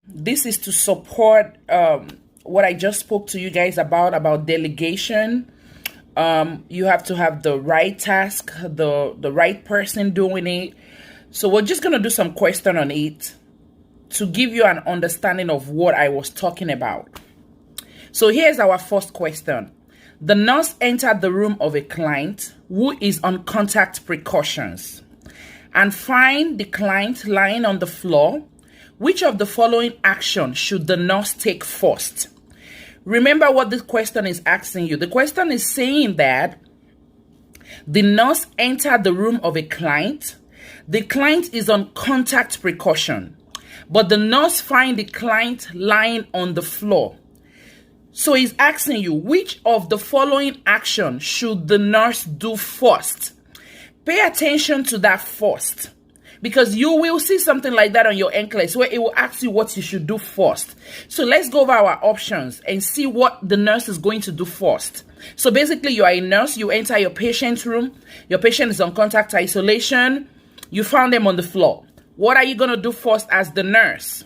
This is to support what I just spoke to you guys about delegation. You have to have the right task, the right person doing it. So we're just going to do some question on it to give you an understanding of what I was talking about. So here's our first question. The nurse entered the room of a client who is on contact precautions and find the client lying on the floor. Which of the following action should the nurse take first? Remember what this question is asking you. The question is saying that the nurse entered the room of a client. The client is on contact precaution, but the nurse finds the client lying on the floor. So he's asking you, which of the following action should the nurse do first? Pay attention to that first, because you will see something like that on your Nclex where it will ask you what you should do first. So let's go over our options and see what the nurse is going to do first. So basically, you are a nurse, you enter your patient's room, your patient is on contact isolation, you found them on the floor. What are you going to do first as the nurse?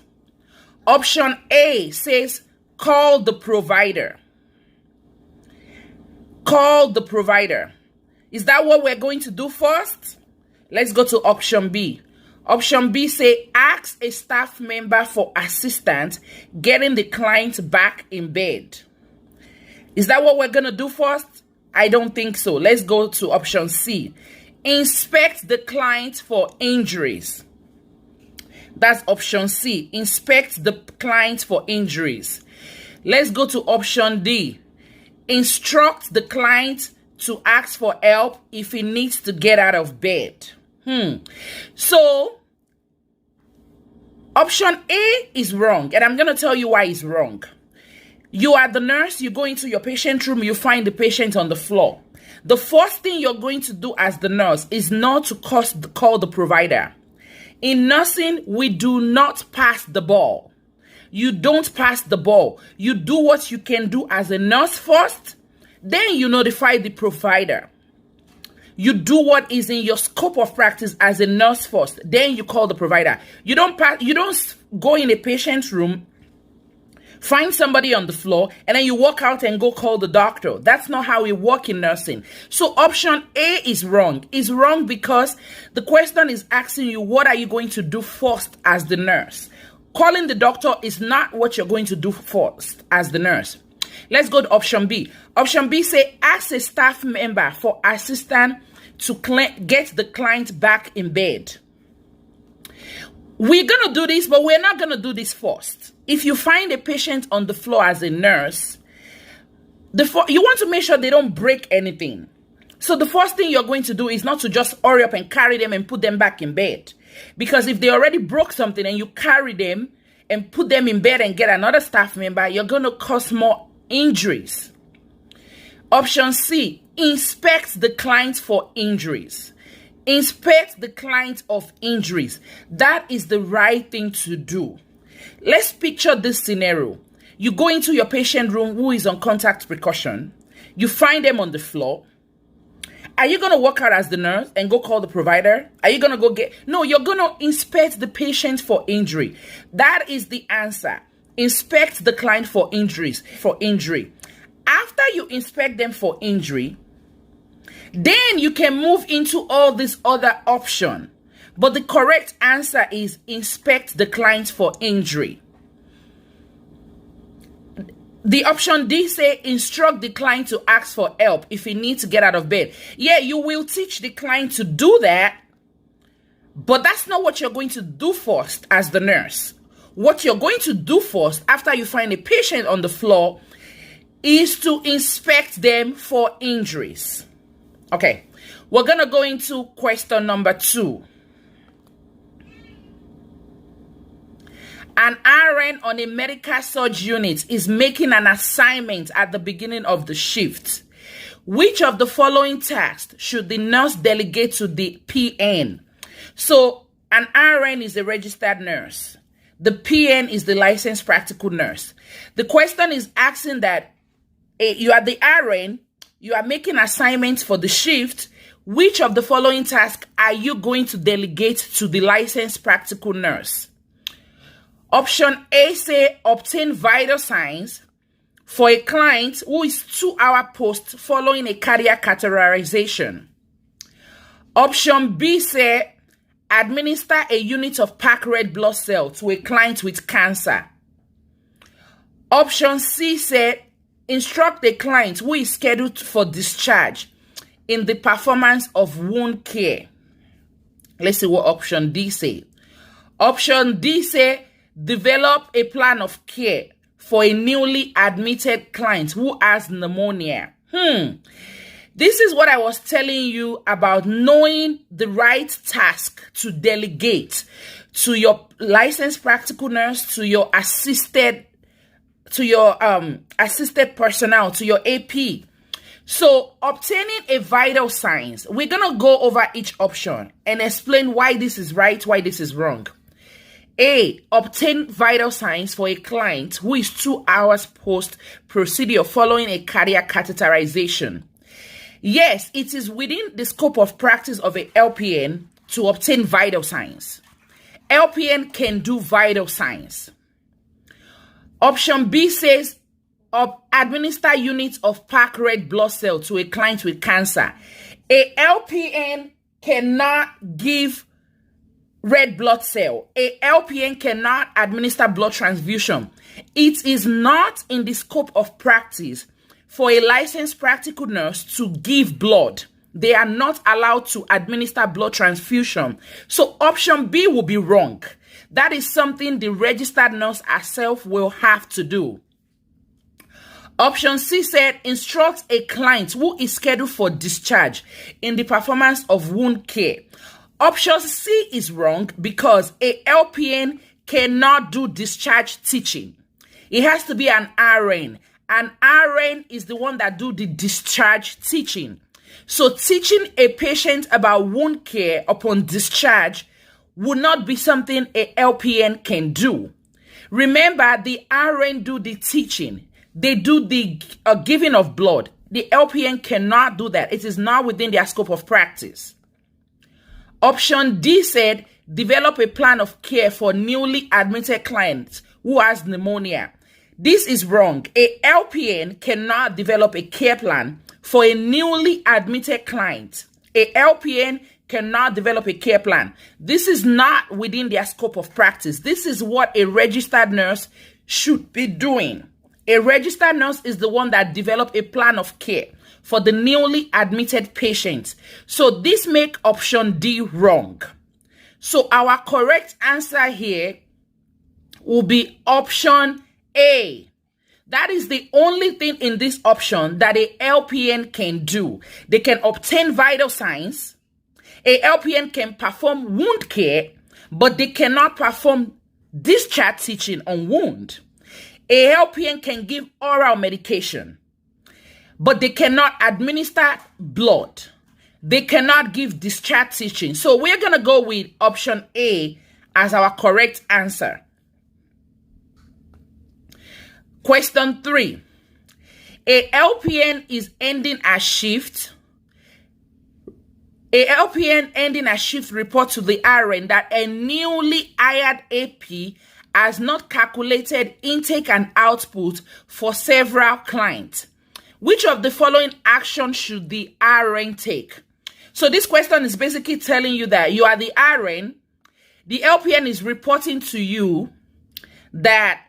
Option A says, call the provider. Call the provider. Is that what we're going to do first? Let's go to option B. Option B say, ask a staff member for assistance getting the client back in bed. Is that what we're going to do first? I don't think so. Let's go to option C. Inspect the client for injuries. That's option C. Inspect the client for injuries. Let's go to option D. Instruct the client to ask for help if he needs to get out of bed. So, option A is wrong, and I'm going to tell you why it's wrong. You are the nurse, you go into your patient room, you find the patient on the floor. The first thing you're going to do as the nurse is not to call the provider. In nursing, we do not pass the ball. You don't pass the ball. You do what you can do as a nurse first, then you notify the provider. You do what is in your scope of practice as a nurse first, then you call the provider. You don't go in a patient's room, find somebody on the floor, and then you walk out and go call the doctor. That's not how we work in nursing. So option A is wrong. It's wrong because the question is asking you, what are you going to do first as the nurse? Calling the doctor is not what you're going to do first as the nurse. Let's go to option B. Option B say, ask a staff member for assistance to get the client back in bed. We're going to do this, but we're not going to do this first. If you find a patient on the floor as a nurse, you want to make sure they don't break anything. So the first thing you're going to do is not to just hurry up and carry them and put them back in bed. Because if they already broke something and you carry them and put them in bed and get another staff member, you're going to cause more injuries. Option C, inspect the client for injuries. Inspect the client of injuries. That is the right thing to do. Let's picture this scenario. You go into your patient room who is on contact precaution. You find them on the floor. Are you going to walk out as the nurse and go call the provider? Are you going to No, you're going to inspect the patient for injury. That is the answer. Inspect the client for injury. After you inspect them for injury, then you can move into all this other option. But the correct answer is inspect the client for injury. The option D say instruct the client to ask for help if he needs to get out of bed. Yeah, you will teach the client to do that, but that's not what you're going to do first as the nurse. What you're going to do first after you find a patient on the floor is to inspect them for injuries. Okay, we're going to go into question number 2. An RN on a medical surge unit is making an assignment at the beginning of the shift. Which of the following tasks should the nurse delegate to the PN? So an RN is a registered nurse. The PN is the licensed practical nurse. The question is asking that you are the RN, you are making assignments for the shift. Which of the following tasks are you going to delegate to the licensed practical nurse? Option A say obtain vital signs for a client who is 2 hours post following a cardiac catheterization. Option B say administer a unit of packed red blood cell to a client with cancer. Option C said instruct a client who is scheduled for discharge in the performance of wound care. Let's see what option D say. Option D say develop a plan of care for a newly admitted client who has pneumonia. This is what I was telling you about knowing the right task to delegate to your licensed practical nurse, to your assisted personnel, to your AP. So obtaining a vital signs, we're going to go over each option and explain why this is right, why this is wrong. A, obtain vital signs for a client who is 2 hours post procedure following a cardiac catheterization. Yes, it is within the scope of practice of a LPN to obtain vital signs. LPN can do vital signs. Option B says administer units of packed red blood cell to a client with cancer. A LPN cannot give red blood cell. A LPN cannot administer blood transfusion. It is not in the scope of practice for a licensed practical nurse to give blood. They are not allowed to administer blood transfusion. So option B will be wrong. That is something the registered nurse herself will have to do. Option C said instruct a client who is scheduled for discharge in the performance of wound care. Option C is wrong because a LPN cannot do discharge teaching. It has to be an RN. An RN is the one that do the discharge teaching. So teaching a patient about wound care upon discharge would not be something a LPN can do. Remember, the RN do the teaching. They do the giving of blood. The LPN cannot do that. It is not within their scope of practice. Option D said develop a plan of care for newly admitted clients who has pneumonia. This is wrong. A LPN cannot develop a care plan for a newly admitted client. A LPN cannot develop a care plan. This is not within their scope of practice. This is what a registered nurse should be doing. A registered nurse is the one that develop a plan of care for the newly admitted patients. So this make option D wrong. So our correct answer here will be option A. That is the only thing in this option that a LPN can do. They can obtain vital signs. A LPN can perform wound care, but they cannot perform discharge teaching on wound. A LPN can give oral medication, but they cannot administer blood. They cannot give discharge teaching. So we're going to go with option A as our correct answer. Question 3. A LPN is ending a shift. A LPN ending a shift report to the RN that a newly hired AP has not calculated intake and output for several clients. Which of the following actions should the RN take? So this question is basically telling you that you are the RN. The LPN is reporting to you that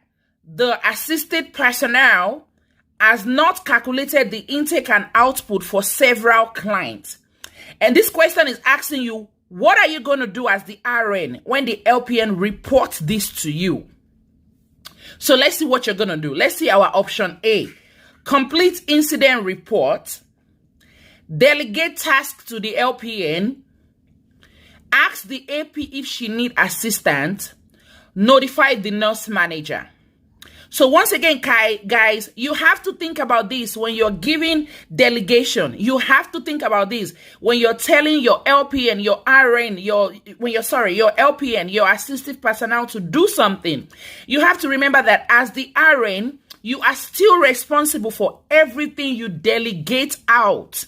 the assisted personnel has not calculated the intake and output for several clients. And this question is asking you, what are you going to do as the RN when the LPN reports this to you? So let's see what you're going to do. Let's see our option A. Complete incident report. Delegate task to the LPN. Ask the AP if she needs assistance. Notify the nurse manager. So once again, guys, you have to think about this when you're giving delegation. You have to think about this when you're telling your LPN, your RN, your LPN, your assistive personnel to do something. You have to remember that as the RN, you are still responsible for everything you delegate out.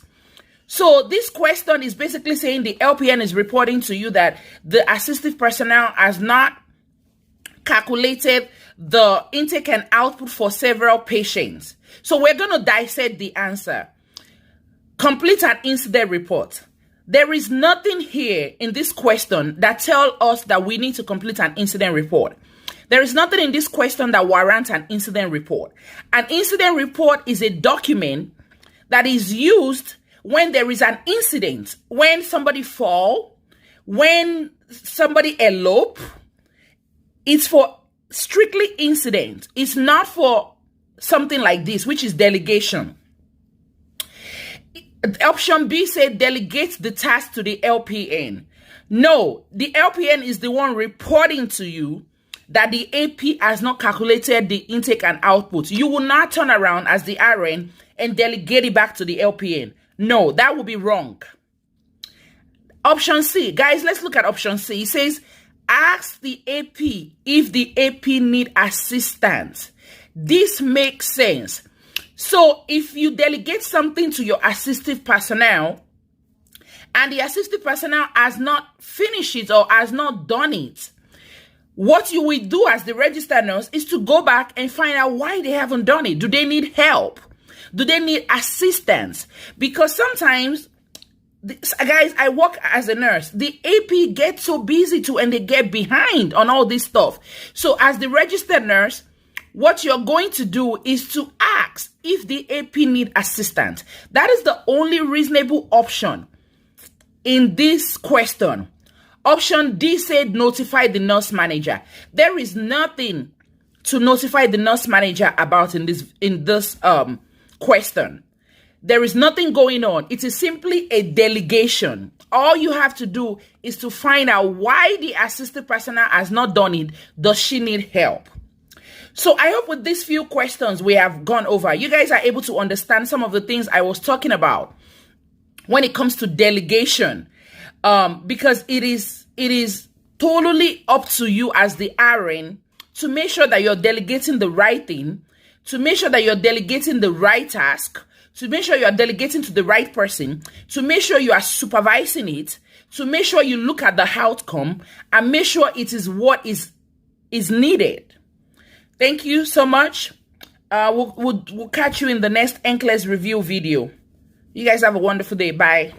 So this question is basically saying the LPN is reporting to you that the assistive personnel has not calculated the intake and output for several patients. So we're going to dissect the answer. Complete an incident report. There is nothing here in this question that tells us that we need to complete an incident report. There is nothing in this question that warrants an incident report. An incident report is a document that is used when there is an incident, when somebody fall, when somebody elope. It's for strictly incident. It's not for something like this, which is delegation. Option B said delegate the task to the LPN. No, the LPN is the one reporting to you that the AP has not calculated the intake and output. You will not turn around as the RN and delegate it back to the LPN. No, that would be wrong. Option C, guys, let's look at option C. It says, ask the AP if the AP need assistance. This makes sense. So if you delegate something to your assistive personnel and the assistive personnel has not finished it or has not done it, what you will do as the registered nurse is to go back and find out why they haven't done it. Do they need help? Do they need assistance? Because sometimes, guys, I work as a nurse. The AP gets so busy too and they get behind on all this stuff. So as the registered nurse, what you're going to do is to ask if the AP need assistance. That is the only reasonable option in this question. Option D said notify the nurse manager. There is nothing to notify the nurse manager about in this question. There is nothing going on. It is simply a delegation. All you have to do is to find out why the assistive personnel has not done it. Does she need help? So I hope with these few questions we have gone over, you guys are able to understand some of the things I was talking about when it comes to delegation. Because it is totally up to you as the RN to make sure that you're delegating the right thing, to make sure that you're delegating the right task, to make sure you're delegating to the right person, to make sure you are supervising it, to make sure you look at the outcome, and make sure it is what is needed. Thank you so much. We'll catch you in the next Nclex review video. You guys have a wonderful day. Bye.